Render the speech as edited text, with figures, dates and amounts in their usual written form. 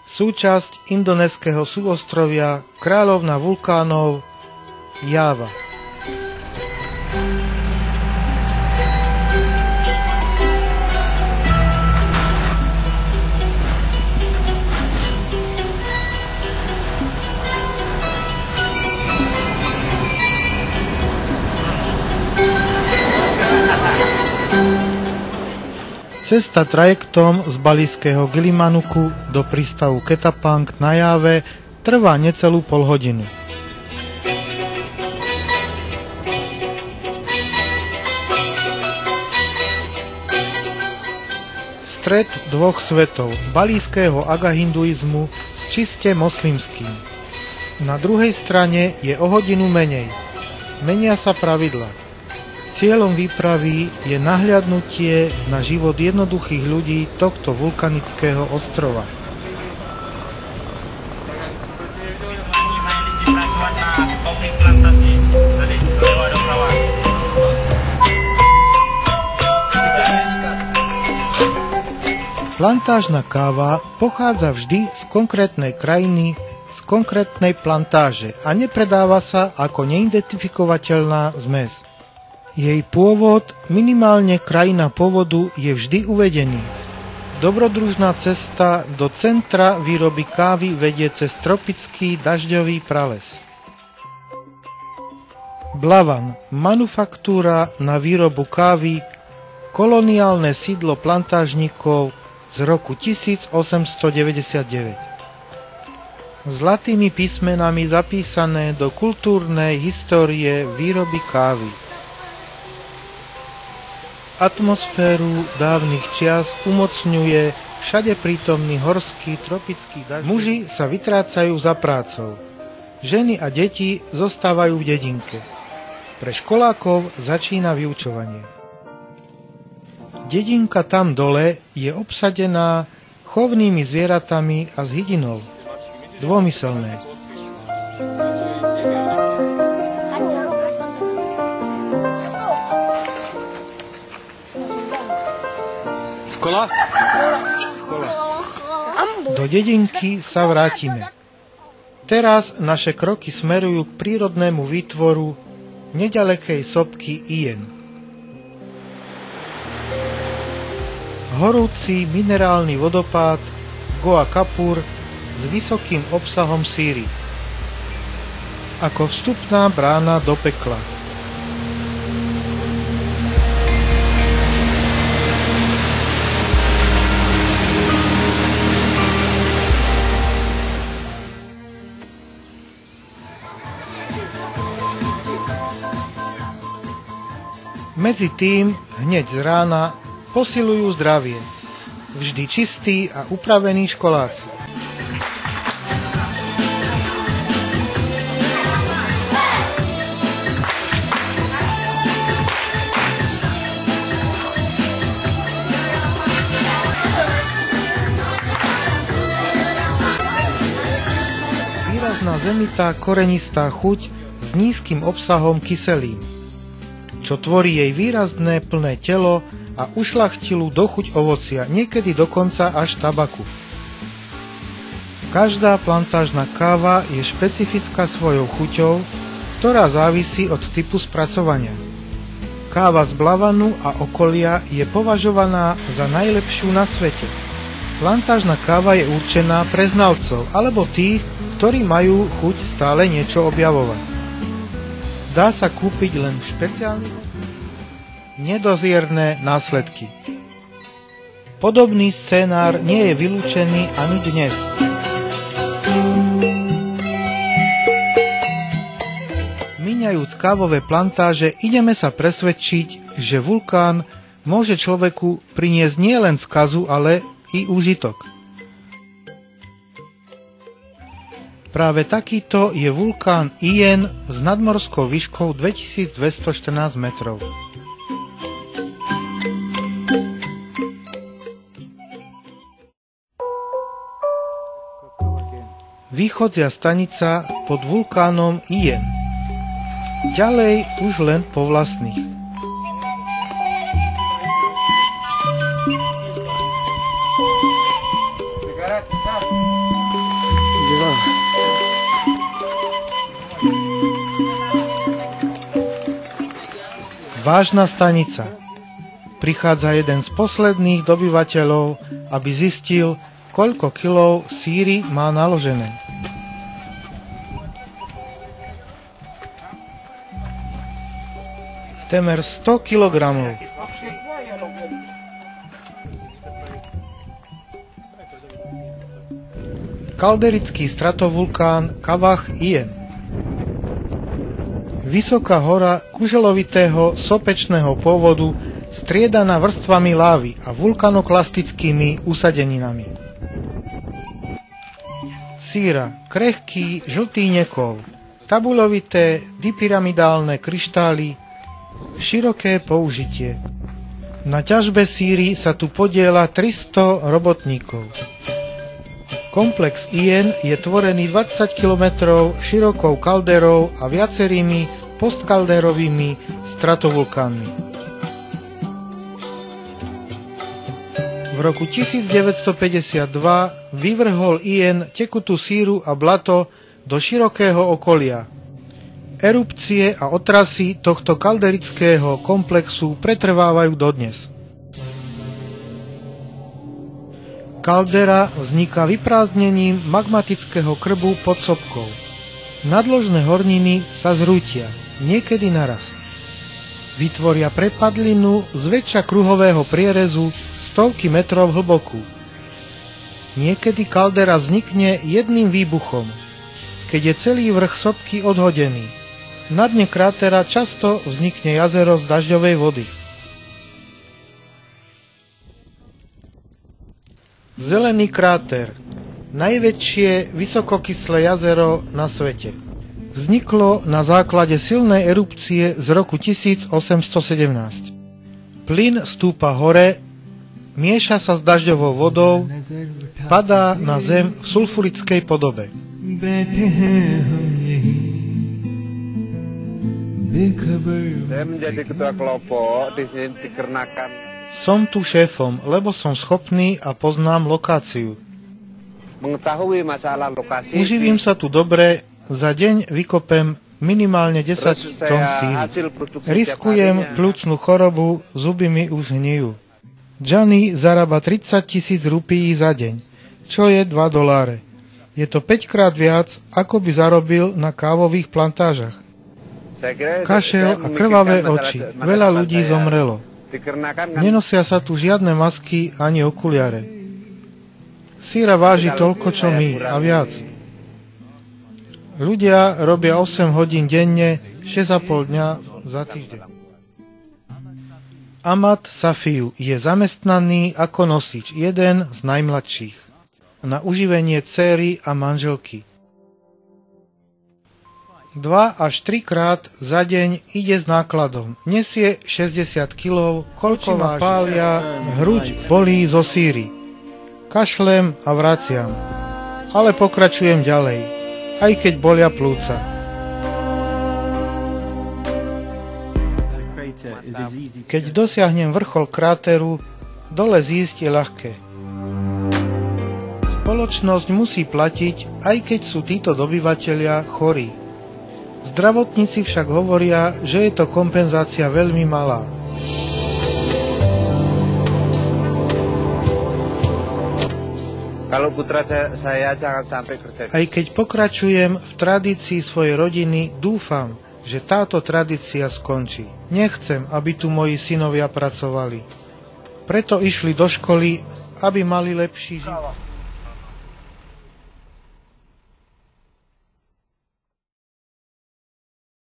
súčasť indonéského súostrovia kráľovna vulkánov Java. Cesta trajektom z balijského Gilimanuku do prístavu Ketapang na Jave trvá necelú polhodinu. Stret dvoch svetov, balijského agahinduizmu s čiste moslimským. Na druhej strane je o hodinu menej. Menia sa pravidlá. Cieľom výpravy je nahliadnutie na život jednoduchých ľudí tohto vulkanického ostrova. Plantážna káva pochádza vždy z konkrétnej krajiny, z konkrétnej plantáže a nepredáva sa ako neidentifikovateľná zmes. Jej pôvod, minimálne krajina pôvodu, je vždy uvedený. Dobrodružná cesta do centra výroby kávy vedie cez tropický dažďový prales. Blavan, manufaktúra na výrobu kávy, koloniálne sídlo plantážnikov z roku 1899. Zlatými písmenami zapísané do kultúrnej histórie výroby kávy. Atmosféru dávnych čias umocňuje všade prítomný horský tropický dažď. Muži sa vytrácajú za prácou. Ženy a deti zostávajú v dedinke. Pre školákov začína vyučovanie. Dedinka tam dole je obsadená chovnými zvieratami a s hydinou. Dvomyselné. Do dedinky sa vrátime. Teraz naše kroky smerujú k prírodnému výtvoru neďalekej sopky Ien. Horúci minerálny vodopád Goa Kapur s vysokým obsahom síry. Ako vstupná brána do pekla. Medzi tým, hneď z rána, posilujú zdravie. Vždy čistí a upravení školáci. Výrazná zemitá korenistá chuť s nízkym obsahom kyselín, čo tvorí jej výrazné plné telo a ušľachtilú dochuť ovocia, niekedy dokonca až tabaku. Každá plantážna káva je špecifická svojou chuťou, ktorá závisí od typu spracovania. Káva z Blavanu a okolia je považovaná za najlepšiu na svete. Plantážna káva je určená pre znalcov alebo tých, ktorí majú chuť stále niečo objavovať. Dá sa kúpiť len v špeciálnych nedozierne následky. Podobný scenár nie je vylúčený ani dnes. Míňajúc kávové plantáže, ideme sa presvedčiť, že vulkán môže človeku priniesť nielen skazu, ale i úžitok. Práve takýto je vulkán Ien s nadmorskou výškou 2214 metrov. Východzia stanica pod vulkánom Ien. Ďalej už len po vlastných. Vážna stanica. Prichádza jeden z posledných dobyvateľov, aby zistil, koľko kilov síry má naložené. Temer 100 kilogramov. Kalderický stratovulkán Kavach Ien. Vysoká hora kuželovitého sopečného pôvodu striedaná vrstvami lávy a vulkanoklastickými usadeninami. Síra, krehký žltý nekov, tabuľovité dipyramidálne kryštály, široké použitie. Na ťažbe síry sa tu podieľa 300 robotníkov. Komplex Ien je tvorený 20 km širokou kalderou a viacerými postkalderovými stratovulkánmi. V roku 1952 vyvrhol Ien tekutú síru a blato do širokého okolia. Erupcie a otrasy tohto kalderického komplexu pretrvávajú dodnes. Kaldera vzniká vyprázdnením magmatického krbu pod sopkou. Nadložné horniny sa zrútia, niekedy naraz. Vytvoria prepadlinu zväčša kruhového prierezu stovky metrov hlbokú. Niekedy kaldera vznikne jedným výbuchom, keď je celý vrch sopky odhodený. Na dne krátera často vznikne jazero z dažďovej vody. Zelený kráter, najväčšie vysokokyslé jazero na svete. Vzniklo na základe silnej erupcie z roku 1817. Plyn stúpa hore, mieša sa s dažďovou vodou, padá na zem v sulfurickej podobe. Saya menjadi ketua kelompok di sini dikarenakan Som tu šéfom, lebo som schopný a poznám lokáciu. mengetahui masalah lokasi. Uživím sa tu dobre, za deň vykopem minimálne 10 tón síry. Riskujem pľúcnu chorobu, zuby mi už hnijú. Gianni zarába 30 000 rupií za deň, čo je $2. Je to 5-krát viac, ako by zarobil na kávových plantážach. Kašel a krvavé oči, veľa ľudí zomrelo. Nenosia sa tu žiadne masky ani okuliare. Síra váži toľko, čo my, a viac. Ľudia robia 8 hodín denne, 6,5 dňa za týždeň. Ahmad Safiu je zamestnaný ako nosič, jeden z najmladších, na uživenie dcéry a manželky. 2 až 3 krát za deň ide s nákladom. Nesie 60 kg, koľko ma pália, hruď bolí zo síry. Kašlem a vraciam. Ale pokračujem ďalej, aj keď bolia plúca. Keď dosiahnem vrchol kráteru, dole zísť je ľahké. Spoločnosť musí platiť, aj keď sú títo dobyvatelia chorí. Zdravotníci však hovoria, že je to kompenzácia veľmi malá. Aj keď pokračujem v tradícii svojej rodiny, dúfam, že táto tradícia skončí. Nechcem, aby tu moji synovia pracovali. Preto išli do školy, aby mali lepší život.